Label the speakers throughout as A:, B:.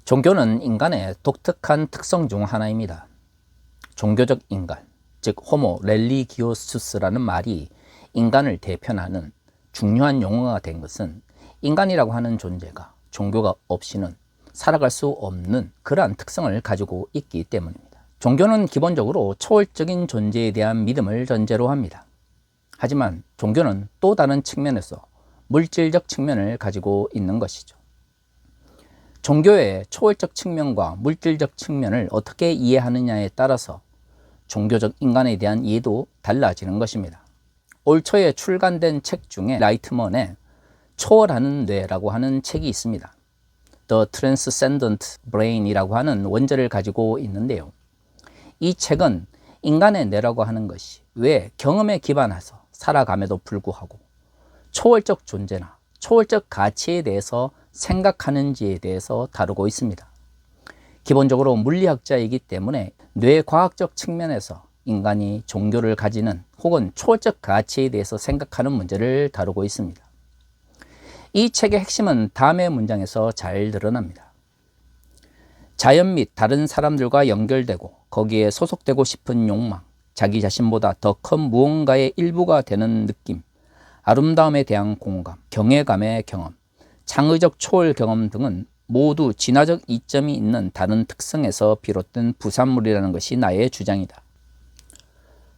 A: 종교는 인간의 독특한 특성 중 하나입니다. 종교적 인간, 즉 호모 렐리기오수스라는 말이 인간을 대표하는 중요한 용어가 된 것은 인간이라고 하는 존재가 종교가 없이는 살아갈 수 없는 그러한 특성을 가지고 있기 때문입니다. 종교는 기본적으로 초월적인 존재에 대한 믿음을 전제로 합니다. 하지만 종교는 또 다른 측면에서 물질적 측면을 가지고 있는 것이죠. 종교의 초월적 측면과 물질적 측면을 어떻게 이해하느냐에 따라서 종교적 인간에 대한 이해도 달라지는 것입니다. 올 초에 출간된 책 중에 라이트먼의 초월하는 뇌라고 하는 책이 있습니다. The Transcendent Brain이라고 하는 원제를 가지고 있는데요. 이 책은 인간의 뇌라고 하는 것이 왜 경험에 기반해서 살아감에도 불구하고 초월적 존재나 초월적 가치에 대해서 생각하는지에 대해서 다루고 있습니다. 기본적으로 물리학자이기 때문에 뇌과학적 측면에서 인간이 종교를 가지는 혹은 초월적 가치에 대해서 생각하는 문제를 다루고 있습니다. 이 책의 핵심은 다음의 문장에서 잘 드러납니다. 자연 및 다른 사람들과 연결되고 거기에 소속되고 싶은 욕망, 자기 자신보다 더 큰 무언가의 일부가 되는 느낌, 아름다움에 대한 공감, 경외감의 경험, 창의적 초월 경험 등은 모두 진화적 이점이 있는 다른 특성에서 비롯된 부산물이라는 것이 나의 주장이다.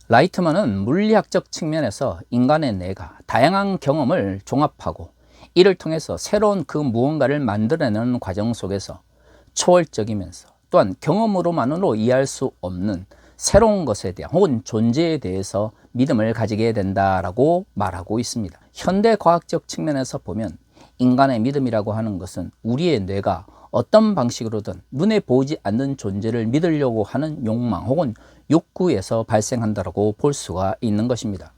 A: 라이트먼은 물리학적 측면에서 인간의 뇌가 다양한 경험을 종합하고 이를 통해서 새로운 그 무언가를 만들어내는 과정 속에서 초월적이면서 또한 경험으로만으로 이해할 수 없는 새로운 것에 대한 혹은 존재에 대해서 믿음을 가지게 된다라고 말하고 있습니다. 현대과학적 측면에서 보면 인간의 믿음이라고 하는 것은 우리의 뇌가 어떤 방식으로든 눈에 보이지 않는 존재를 믿으려고 하는 욕망 혹은 욕구에서 발생한다고 볼 수가 있는 것입니다.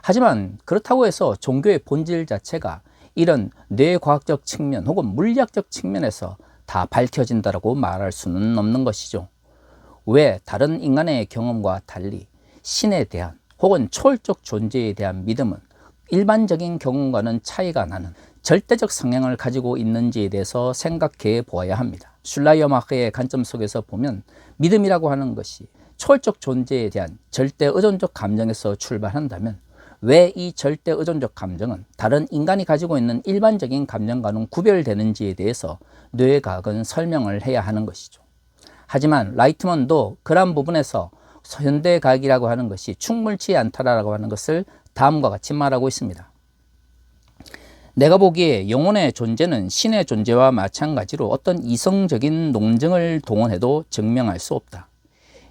A: 하지만 그렇다고 해서 종교의 본질 자체가 이런 뇌과학적 측면 혹은 물리학적 측면에서 다 밝혀진다고 말할 수는 없는 것이죠. 왜 다른 인간의 경험과 달리 신에 대한 혹은 초월적 존재에 대한 믿음은 일반적인 경험과는 차이가 나는 절대적 성향을 가지고 있는지에 대해서 생각해 보아야 합니다. 슐라이어마흐의 관점 속에서 보면 믿음이라고 하는 것이 초월적 존재에 대한 절대 의존적 감정에서 출발한다면 왜 이 절대 의존적 감정은 다른 인간이 가지고 있는 일반적인 감정과는 구별되는지에 대해서 뇌과학은 설명을 해야 하는 것이죠. 하지만 라이트먼도 그러한 부분에서 현대과학이라고 하는 것이 충분치 않다라고 하는 것을 다음과 같이 말하고 있습니다. 내가 보기에 영혼의 존재는 신의 존재와 마찬가지로 어떤 이성적인 논증을 동원해도 증명할 수 없다.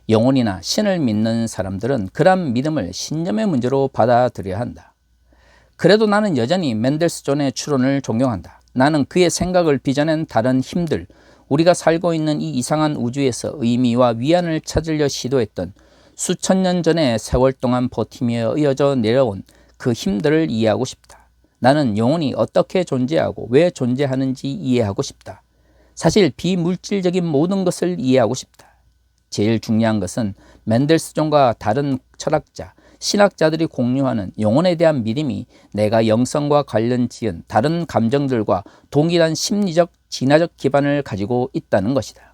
A: 영혼이나 신을 믿는 사람들은 그러한 믿음을 신념의 문제로 받아들여야 한다. 그래도 나는 여전히 맨델스존의 추론을 존경한다. 나는 그의 생각을 빚어낸 다른 힘들, 우리가 살고 있는 이 이상한 우주에서 의미와 위안을 찾으려 시도했던 수천 년 전의 세월 동안 버티며 이어져 내려온 그 힘들을 이해하고 싶다. 나는 영혼이 어떻게 존재하고 왜 존재하는지 이해하고 싶다. 사실 비물질적인 모든 것을 이해하고 싶다. 제일 중요한 것은 맨델스존과 다른 철학자, 신학자들이 공유하는 영혼에 대한 믿음이 내가 영성과 관련 지은 다른 감정들과 동일한 심리적, 진화적 기반을 가지고 있다는 것이다.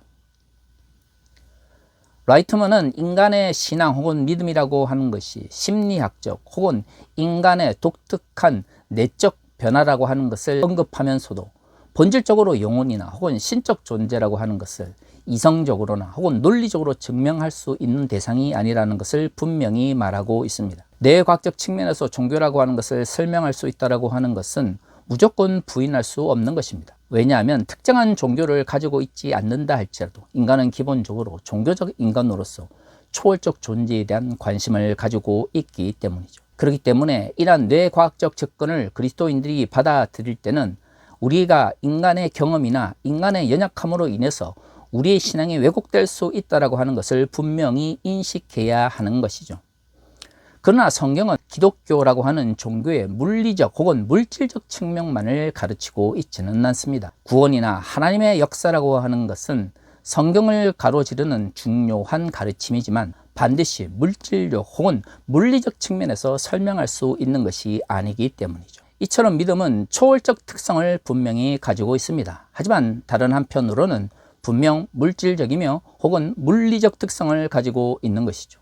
A: 라이트먼은 인간의 신앙 혹은 믿음이라고 하는 것이 심리학적 혹은 인간의 독특한 내적 변화라고 하는 것을 언급하면서도 본질적으로 영혼이나 혹은 신적 존재라고 하는 것을 이성적으로나 혹은 논리적으로 증명할 수 있는 대상이 아니라는 것을 분명히 말하고 있습니다. 뇌과학적 측면에서 종교라고 하는 것을 설명할 수 있다고 하는 것은 무조건 부인할 수 없는 것입니다. 왜냐하면 특정한 종교를 가지고 있지 않는다 할지라도 인간은 기본적으로 종교적 인간으로서 초월적 존재에 대한 관심을 가지고 있기 때문이죠. 그렇기 때문에 이러한 뇌과학적 접근을 그리스도인들이 받아들일 때는 우리가 인간의 경험이나 인간의 연약함으로 인해서 우리의 신앙이 왜곡될 수 있다고 하는 것을 분명히 인식해야 하는 것이죠. 그러나 성경은 기독교라고 하는 종교의 물리적 혹은 물질적 측면만을 가르치고 있지는 않습니다. 구원이나 하나님의 역사라고 하는 것은 성경을 가로지르는 중요한 가르침이지만 반드시 물질적 혹은 물리적 측면에서 설명할 수 있는 것이 아니기 때문이죠. 이처럼 믿음은 초월적 특성을 분명히 가지고 있습니다. 하지만 다른 한편으로는 분명 물질적이며 혹은 물리적 특성을 가지고 있는 것이죠.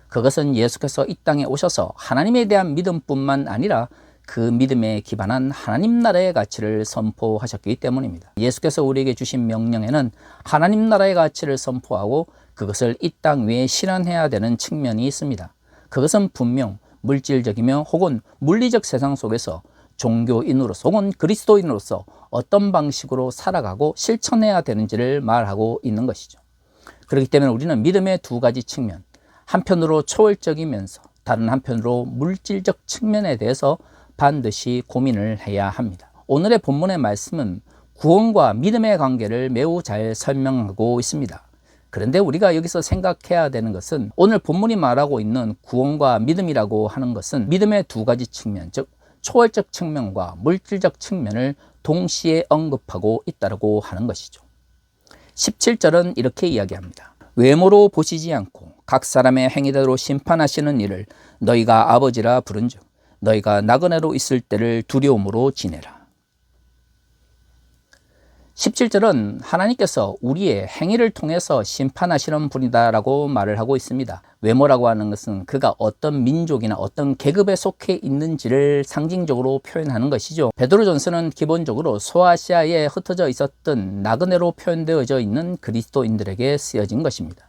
A: 그것은 예수께서 이 땅에 오셔서 하나님에 대한 믿음뿐만 아니라 그 믿음에 기반한 하나님 나라의 가치를 선포하셨기 때문입니다. 예수께서 우리에게 주신 명령에는 하나님 나라의 가치를 선포하고 그것을 이 땅 위에 실현해야 되는 측면이 있습니다. 그것은 분명 물질적이며 혹은 물리적 세상 속에서 종교인으로서 혹은 그리스도인으로서 어떤 방식으로 살아가고 실천해야 되는지를 말하고 있는 것이죠. 그렇기 때문에 우리는 믿음의 두 가지 측면, 한편으로 초월적이면서 다른 한편으로 물질적 측면에 대해서 반드시 고민을 해야 합니다. 오늘의 본문의 말씀은 구원과 믿음의 관계를 매우 잘 설명하고 있습니다. 그런데 우리가 여기서 생각해야 되는 것은 오늘 본문이 말하고 있는 구원과 믿음이라고 하는 것은 믿음의 두 가지 측면, 즉 초월적 측면과 물질적 측면을 동시에 언급하고 있다고 하는 것이죠. 17절은 이렇게 이야기합니다. 외모로 보시지 않고 각 사람의 행위대로 심판하시는 이를 너희가 아버지라 부른즉 너희가 나그네로 있을 때를 두려움으로 지내라. 17절은 하나님께서 우리의 행위를 통해서 심판하시는 분이다라고 말을 하고 있습니다. 외모라고 하는 것은 그가 어떤 민족이나 어떤 계급에 속해 있는지를 상징적으로 표현하는 것이죠. 베드로전서는 기본적으로 소아시아에 흩어져 있었던 나그네로 표현되어져 있는 그리스도인들에게 쓰여진 것입니다.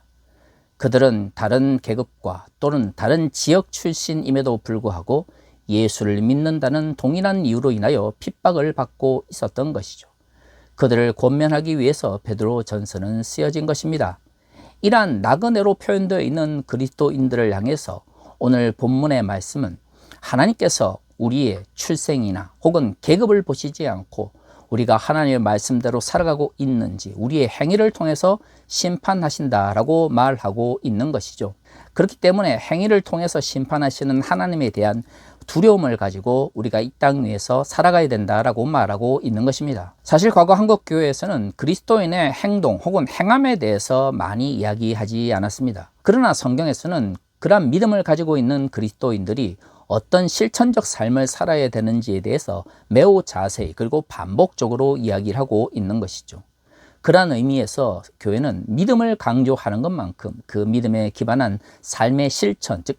A: 그들은 다른 계급과 또는 다른 지역 출신임에도 불구하고 예수를 믿는다는 동일한 이유로 인하여 핍박을 받고 있었던 것이죠. 그들을 권면하기 위해서 베드로전서는 쓰여진 것입니다. 이러한 나그네로 표현되어 있는 그리스도인들을 향해서 오늘 본문의 말씀은 하나님께서 우리의 출생이나 혹은 계급을 보시지 않고 우리가 하나님의 말씀대로 살아가고 있는지 우리의 행위를 통해서 심판하신다라고 말하고 있는 것이죠. 그렇기 때문에 행위를 통해서 심판하시는 하나님에 대한 두려움을 가지고 우리가 이 땅 위에서 살아가야 된다라고 말하고 있는 것입니다. 사실 과거 한국 교회에서는 그리스도인의 행동 혹은 행함에 대해서 많이 이야기하지 않았습니다. 그러나 성경에서는 그러한 믿음을 가지고 있는 그리스도인들이 어떤 실천적 삶을 살아야 되는지에 대해서 매우 자세히 그리고 반복적으로 이야기를 하고 있는 것이죠. 그러한 의미에서 교회는 믿음을 강조하는 것만큼 그 믿음에 기반한 삶의 실천, 즉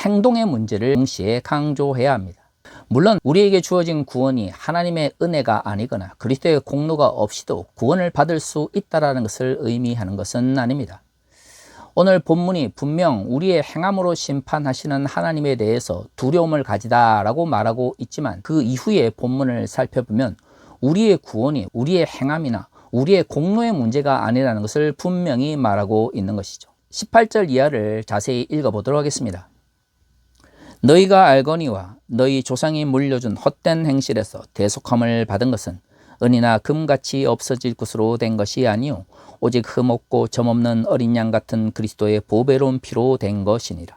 A: 행동의 문제를 동시에 강조해야 합니다. 물론 우리에게 주어진 구원이 하나님의 은혜가 아니거나 그리스도의 공로가 없이도 구원을 받을 수 있다는 것을 의미하는 것은 아닙니다. 오늘 본문이 분명 우리의 행함으로 심판하시는 하나님에 대해서 두려움을 가지다라고 말하고 있지만 그 이후의 본문을 살펴보면 우리의 구원이 우리의 행함이나 우리의 공로의 문제가 아니라는 것을 분명히 말하고 있는 것이죠. 18절 이하를 자세히 읽어보도록 하겠습니다. 너희가 알거니와 너희 조상이 물려준 헛된 행실에서 대속함을 받은 것은 은이나 금같이 없어질 것으로 된 것이 아니요 오직 흠없고 점없는 어린 양 같은 그리스도의 보배로운 피로 된 것이니라.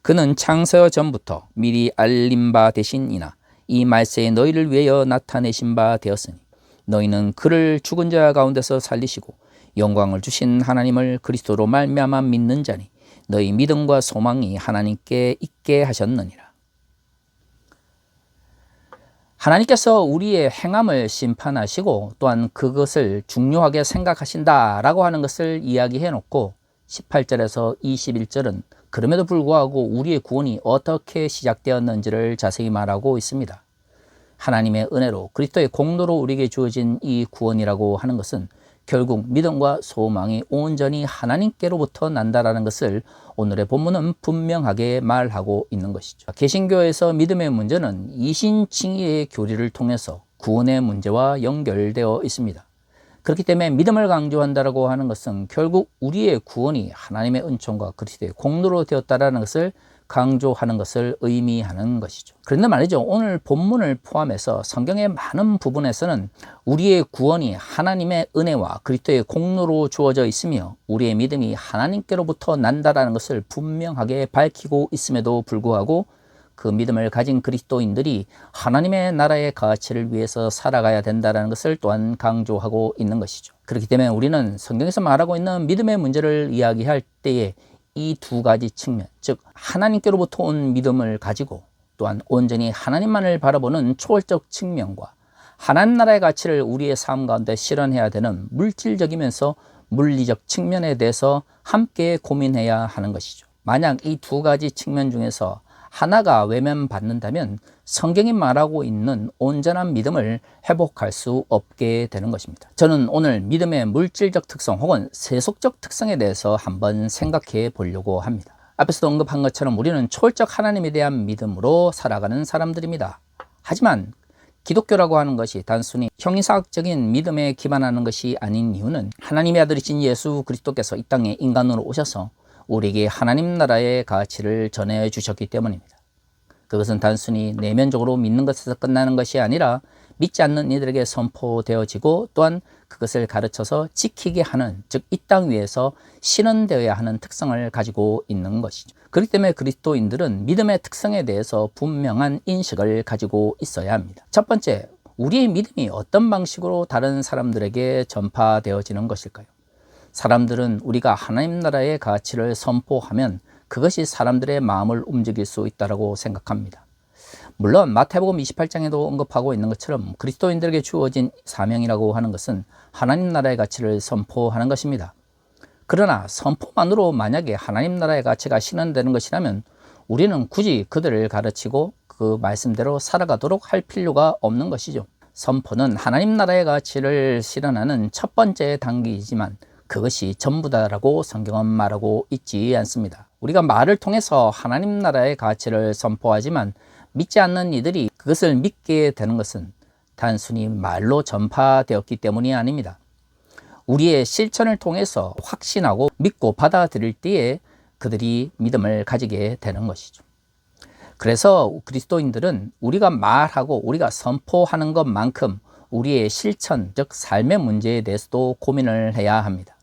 A: 그는 창세 전부터 미리 알림 바 되신이나 이 말세에 너희를 위하여 나타내신 바 되었으니 너희는 그를 죽은 자 가운데서 살리시고 영광을 주신 하나님을 그리스도로 말미암아 믿는 자니 너희 믿음과 소망이 하나님께 있게 하셨느니라. 하나님께서 우리의 행함을 심판하시고 또한 그것을 중요하게 생각하신다라고 하는 것을 이야기해 놓고 18절에서 21절은 그럼에도 불구하고 우리의 구원이 어떻게 시작되었는지를 자세히 말하고 있습니다. 하나님의 은혜로 그리스도의 공로로 우리에게 주어진 이 구원이라고 하는 것은 결국 믿음과 소망이 온전히 하나님께로부터 난다라는 것을 오늘의 본문은 분명하게 말하고 있는 것이죠. 개신교에서 믿음의 문제는 이신칭의의 교리를 통해서 구원의 문제와 연결되어 있습니다. 그렇기 때문에 믿음을 강조한다고 하는 것은 결국 우리의 구원이 하나님의 은총과 그리스도의 공로로 되었다라는 것을 강조하는 것을 의미하는 것이죠. 그런데 말이죠, 오늘 본문을 포함해서 성경의 많은 부분에서는 우리의 구원이 하나님의 은혜와 그리스도의 공로로 주어져 있으며 우리의 믿음이 하나님께로부터 난다라는 것을 분명하게 밝히고 있음에도 불구하고 그 믿음을 가진 그리스도인들이 하나님의 나라의 가치를 위해서 살아가야 된다는 것을 또한 강조하고 있는 것이죠. 그렇기 때문에 우리는 성경에서 말하고 있는 믿음의 문제를 이야기할 때에 이 두 가지 측면, 즉 하나님께로부터 온 믿음을 가지고 또한 온전히 하나님만을 바라보는 초월적 측면과 하나님 나라의 가치를 우리의 삶 가운데 실현해야 되는 물질적이면서 물리적 측면에 대해서 함께 고민해야 하는 것이죠. 만약 이 두 가지 측면 중에서 하나가 외면받는다면 성경이 말하고 있는 온전한 믿음을 회복할 수 없게 되는 것입니다. 저는 오늘 믿음의 물질적 특성 혹은 세속적 특성에 대해서 한번 생각해 보려고 합니다. 앞에서도 언급한 것처럼 우리는 초월적 하나님에 대한 믿음으로 살아가는 사람들입니다. 하지만 기독교라고 하는 것이 단순히 형이사학적인 믿음에 기반하는 것이 아닌 이유는 하나님의 아들이신 예수 그리스도께서 이 땅에 인간으로 오셔서 우리에게 하나님 나라의 가치를 전해 주셨기 때문입니다. 그것은 단순히 내면적으로 믿는 것에서 끝나는 것이 아니라 믿지 않는 이들에게 선포되어지고 또한 그것을 가르쳐서 지키게 하는, 즉 이 땅 위에서 실현되어야 하는 특성을 가지고 있는 것이죠. 그렇기 때문에 그리스도인들은 믿음의 특성에 대해서 분명한 인식을 가지고 있어야 합니다. 첫 번째, 우리의 믿음이 어떤 방식으로 다른 사람들에게 전파되어지는 것일까요? 사람들은 우리가 하나님 나라의 가치를 선포하면 그것이 사람들의 마음을 움직일 수 있다고 생각합니다. 물론 마태복음 28장에도 언급하고 있는 것처럼 그리스도인들에게 주어진 사명이라고 하는 것은 하나님 나라의 가치를 선포하는 것입니다. 그러나 선포만으로 만약에 하나님 나라의 가치가 실현되는 것이라면 우리는 굳이 그들을 가르치고 그 말씀대로 살아가도록 할 필요가 없는 것이죠. 선포는 하나님 나라의 가치를 실현하는 첫 번째 단계이지만 그것이 전부다라고 성경은 말하고 있지 않습니다. 우리가 말을 통해서 하나님 나라의 가치를 선포하지만 믿지 않는 이들이 그것을 믿게 되는 것은 단순히 말로 전파되었기 때문이 아닙니다. 우리의 실천을 통해서 확신하고 믿고 받아들일 때에 그들이 믿음을 가지게 되는 것이죠. 그래서 그리스도인들은 우리가 말하고 우리가 선포하는 것만큼 우리의 실천, 즉 삶의 문제에 대해서도 고민을 해야 합니다.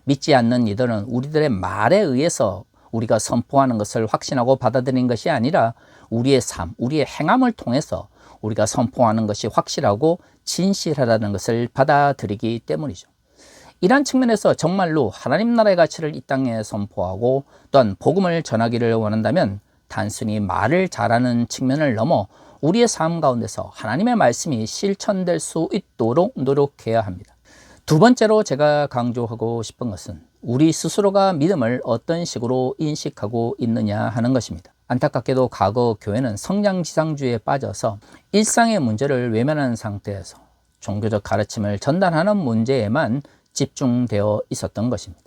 A: 믿지 않는 이들은 우리들의 말에 의해서 우리가 선포하는 것을 확신하고 받아들이는 것이 아니라 우리의 삶, 우리의 행함을 통해서 우리가 선포하는 것이 확실하고 진실하다는 것을 받아들이기 때문이죠. 이러한 측면에서 정말로 하나님 나라의 가치를 이 땅에 선포하고 또한 복음을 전하기를 원한다면 단순히 말을 잘하는 측면을 넘어 우리의 삶 가운데서 하나님의 말씀이 실천될 수 있도록 노력해야 합니다. 두 번째로 제가 강조하고 싶은 것은 우리 스스로가 믿음을 어떤 식으로 인식하고 있느냐 하는 것입니다. 안타깝게도 과거 교회는 성장지상주의에 빠져서 일상의 문제를 외면하는 상태에서 종교적 가르침을 전달하는 문제에만 집중되어 있었던 것입니다.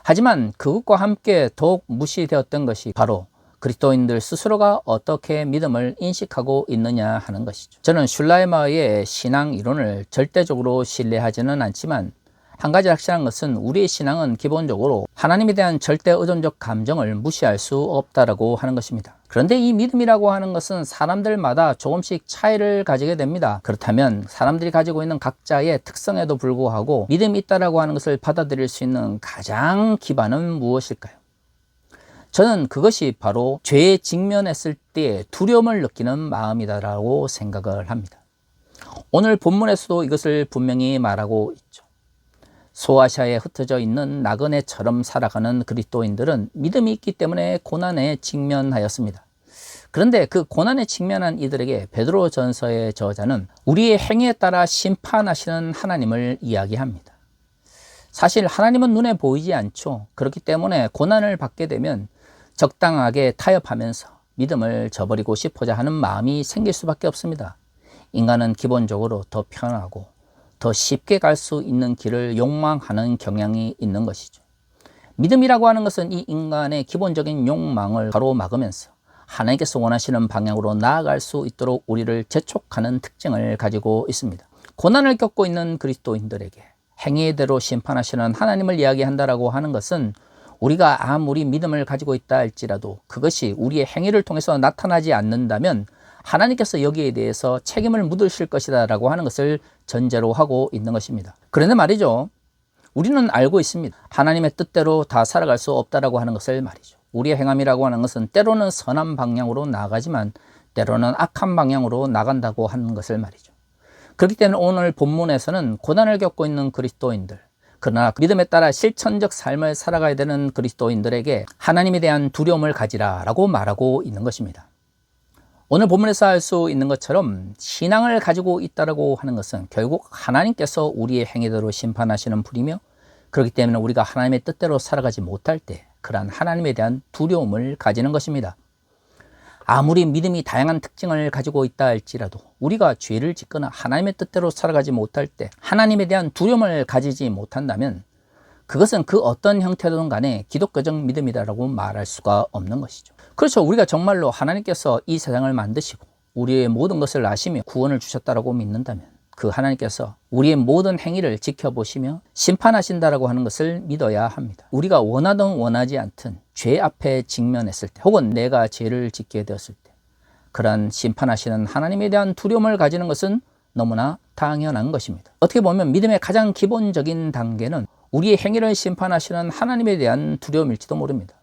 A: 하지만 그것과 함께 더욱 무시되었던 것이 바로 그리스도인들 스스로가 어떻게 믿음을 인식하고 있느냐 하는 것이죠. 저는 슐라이머의 신앙 이론을 절대적으로 신뢰하지는 않지만 한 가지 확실한 것은 우리의 신앙은 기본적으로 하나님에 대한 절대 의존적 감정을 무시할 수 없다라고 하는 것입니다. 그런데 이 믿음이라고 하는 것은 사람들마다 조금씩 차이를 가지게 됩니다. 그렇다면 사람들이 가지고 있는 각자의 특성에도 불구하고 믿음이 있다라고 하는 것을 받아들일 수 있는 가장 기반은 무엇일까요? 저는 그것이 바로 죄에 직면했을 때 두려움을 느끼는 마음이다라고 생각을 합니다. 오늘 본문에서도 이것을 분명히 말하고 있죠. 소아시아에 흩어져 있는 나그네처럼 살아가는 그리스도인들은 믿음이 있기 때문에 고난에 직면하였습니다. 그런데 그 고난에 직면한 이들에게 베드로전서의 저자는 우리의 행위에 따라 심판하시는 하나님을 이야기합니다. 사실 하나님은 눈에 보이지 않죠. 그렇기 때문에 고난을 받게 되면 적당하게 타협하면서 믿음을 저버리고 싶어자 하는 마음이 생길 수밖에 없습니다. 인간은 기본적으로 더 편하고 더 쉽게 갈 수 있는 길을 욕망하는 경향이 있는 것이죠. 믿음이라고 하는 것은 이 인간의 기본적인 욕망을 가로막으면서 하나님께서 원하시는 방향으로 나아갈 수 있도록 우리를 재촉하는 특징을 가지고 있습니다. 고난을 겪고 있는 그리스도인들에게 행위대로 심판하시는 하나님을 이야기한다라고 하는 것은 우리가 아무리 믿음을 가지고 있다 할지라도 그것이 우리의 행위를 통해서 나타나지 않는다면 하나님께서 여기에 대해서 책임을 묻으실 것이다 라고 하는 것을 전제로 하고 있는 것입니다. 그런데 말이죠, 우리는 알고 있습니다. 하나님의 뜻대로 다 살아갈 수 없다라고 하는 것을 말이죠. 우리의 행함이라고 하는 것은 때로는 선한 방향으로 나아가지만 때로는 악한 방향으로 나간다고 하는 것을 말이죠. 그렇기 때문에 오늘 본문에서는 고난을 겪고 있는 그리스도인들, 그러나 믿음에 따라 실천적 삶을 살아가야 되는 그리스도인들에게 하나님에 대한 두려움을 가지라 라고 말하고 있는 것입니다. 오늘 본문에서 알 수 있는 것처럼 신앙을 가지고 있다라고 하는 것은 결국 하나님께서 우리의 행위대로 심판하시는 분이며, 그렇기 때문에 우리가 하나님의 뜻대로 살아가지 못할 때 그러한 하나님에 대한 두려움을 가지는 것입니다. 아무리 믿음이 다양한 특징을 가지고 있다 할지라도 우리가 죄를 짓거나 하나님의 뜻대로 살아가지 못할 때 하나님에 대한 두려움을 가지지 못한다면 그것은 그 어떤 형태로든 간에 기독교적 믿음이다라고 말할 수가 없는 것이죠. 그렇죠. 우리가 정말로 하나님께서 이 세상을 만드시고 우리의 모든 것을 아시며 구원을 주셨다라고 믿는다면 그 하나님께서 우리의 모든 행위를 지켜보시며 심판하신다라고 하는 것을 믿어야 합니다. 우리가 원하든 원하지 않든 죄 앞에 직면했을 때, 혹은 내가 죄를 짓게 되었을 때 그러한 심판하시는 하나님에 대한 두려움을 가지는 것은 너무나 당연한 것입니다. 어떻게 보면 믿음의 가장 기본적인 단계는 우리의 행위를 심판하시는 하나님에 대한 두려움일지도 모릅니다.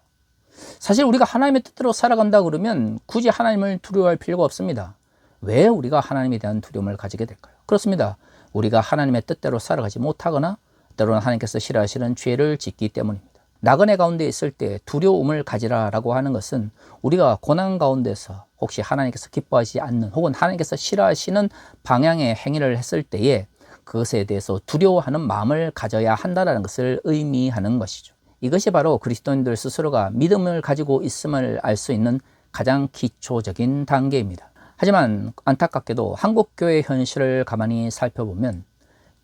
A: 사실 우리가 하나님의 뜻대로 살아간다 그러면 굳이 하나님을 두려워할 필요가 없습니다. 왜 우리가 하나님에 대한 두려움을 가지게 될까요? 그렇습니다. 우리가 하나님의 뜻대로 살아가지 못하거나 때로는 하나님께서 싫어하시는 죄를 짓기 때문입니다. 나그네 가운데 있을 때 두려움을 가지라라고 하는 것은 우리가 고난 가운데서 혹시 하나님께서 기뻐하지 않는, 혹은 하나님께서 싫어하시는 방향의 행위를 했을 때에 그것에 대해서 두려워하는 마음을 가져야 한다는 것을 의미하는 것이죠. 이것이 바로 그리스도인들 스스로가 믿음을 가지고 있음을 알 수 있는 가장 기초적인 단계입니다. 하지만 안타깝게도 한국교회의 현실을 가만히 살펴보면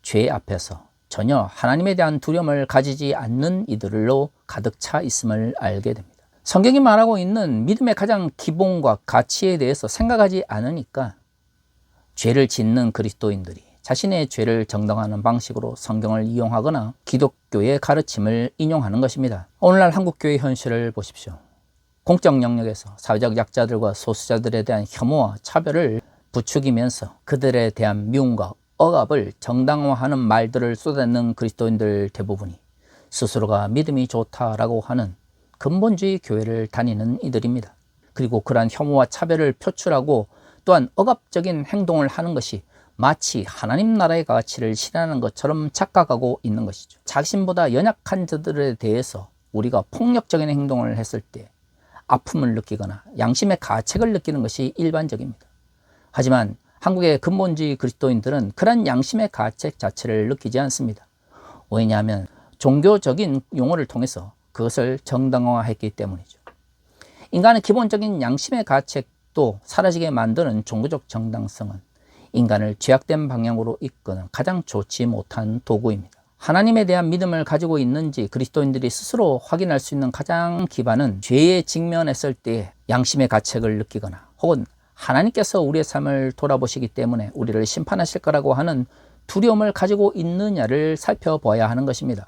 A: 죄 앞에서 전혀 하나님에 대한 두려움을 가지지 않는 이들로 가득 차 있음을 알게 됩니다. 성경이 말하고 있는 믿음의 가장 기본과 가치에 대해서 생각하지 않으니까 죄를 짓는 그리스도인들이 자신의 죄를 정당화하는 방식으로 성경을 이용하거나 기독교의 가르침을 인용하는 것입니다. 오늘날 한국교회 현실을 보십시오. 공적 영역에서 사회적 약자들과 소수자들에 대한 혐오와 차별을 부추기면서 그들에 대한 미움과 억압을 정당화하는 말들을 쏟아내는 그리스도인들 대부분이 스스로가 믿음이 좋다라고 하는 근본주의 교회를 다니는 이들입니다. 그리고 그러한 혐오와 차별을 표출하고 또한 억압적인 행동을 하는 것이 마치 하나님 나라의 가치를 실현하는 것처럼 착각하고 있는 것이죠. 자신보다 연약한 자들에 대해서 우리가 폭력적인 행동을 했을 때 아픔을 느끼거나 양심의 가책을 느끼는 것이 일반적입니다. 하지만 한국의 근본주의 그리스도인들은 그런 양심의 가책 자체를 느끼지 않습니다. 왜냐하면 종교적인 용어를 통해서 그것을 정당화했기 때문이죠. 인간의 기본적인 양심의 가책도 사라지게 만드는 종교적 정당성은 인간을 죄악된 방향으로 이끄는 가장 좋지 못한 도구입니다. 하나님에 대한 믿음을 가지고 있는지 그리스도인들이 스스로 확인할 수 있는 가장 기반은 죄에 직면했을 때 양심의 가책을 느끼거나, 혹은 하나님께서 우리의 삶을 돌아보시기 때문에 우리를 심판하실 거라고 하는 두려움을 가지고 있느냐를 살펴봐야 하는 것입니다.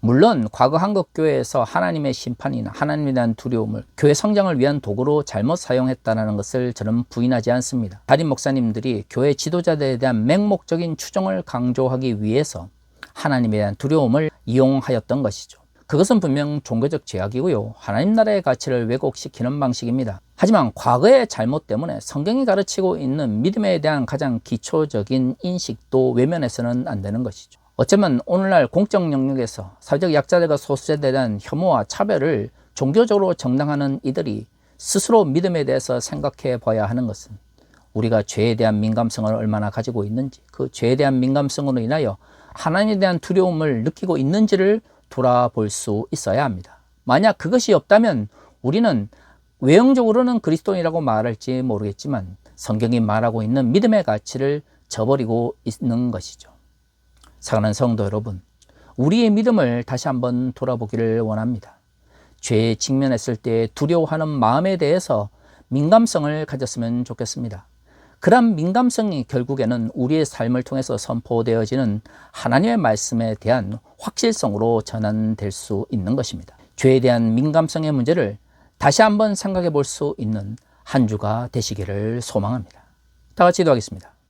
A: 물론 과거 한국교회에서 하나님의 심판이나 하나님에 대한 두려움을 교회 성장을 위한 도구로 잘못 사용했다는 것을 저는 부인하지 않습니다. 담임 목사님들이 교회 지도자들에 대한 맹목적인 추종을 강조하기 위해서 하나님에 대한 두려움을 이용하였던 것이죠. 그것은 분명 종교적 죄악이고요, 하나님 나라의 가치를 왜곡시키는 방식입니다. 하지만 과거의 잘못 때문에 성경이 가르치고 있는 믿음에 대한 가장 기초적인 인식도 외면해서는 안 되는 것이죠. 어쩌면 오늘날 공적 영역에서 사회적 약자들과 소수자들에 대한 혐오와 차별을 종교적으로 정당하는 이들이 스스로 믿음에 대해서 생각해 봐야 하는 것은 우리가 죄에 대한 민감성을 얼마나 가지고 있는지, 그 죄에 대한 민감성으로 인하여 하나님에 대한 두려움을 느끼고 있는지를 돌아볼 수 있어야 합니다. 만약 그것이 없다면 우리는 외형적으로는 그리스도인이라고 말할지 모르겠지만 성경이 말하고 있는 믿음의 가치를 저버리고 있는 것이죠. 사랑하는 성도 여러분, 우리의 믿음을 다시 한번 돌아보기를 원합니다. 죄에 직면했을 때 두려워하는 마음에 대해서 민감성을 가졌으면 좋겠습니다. 그런 민감성이 결국에는 우리의 삶을 통해서 선포되어지는 하나님의 말씀에 대한 확실성으로 전환될 수 있는 것입니다. 죄에 대한 민감성의 문제를 다시 한번 생각해 볼 수 있는 한 주가 되시기를 소망합니다. 다 같이 기도하겠습니다.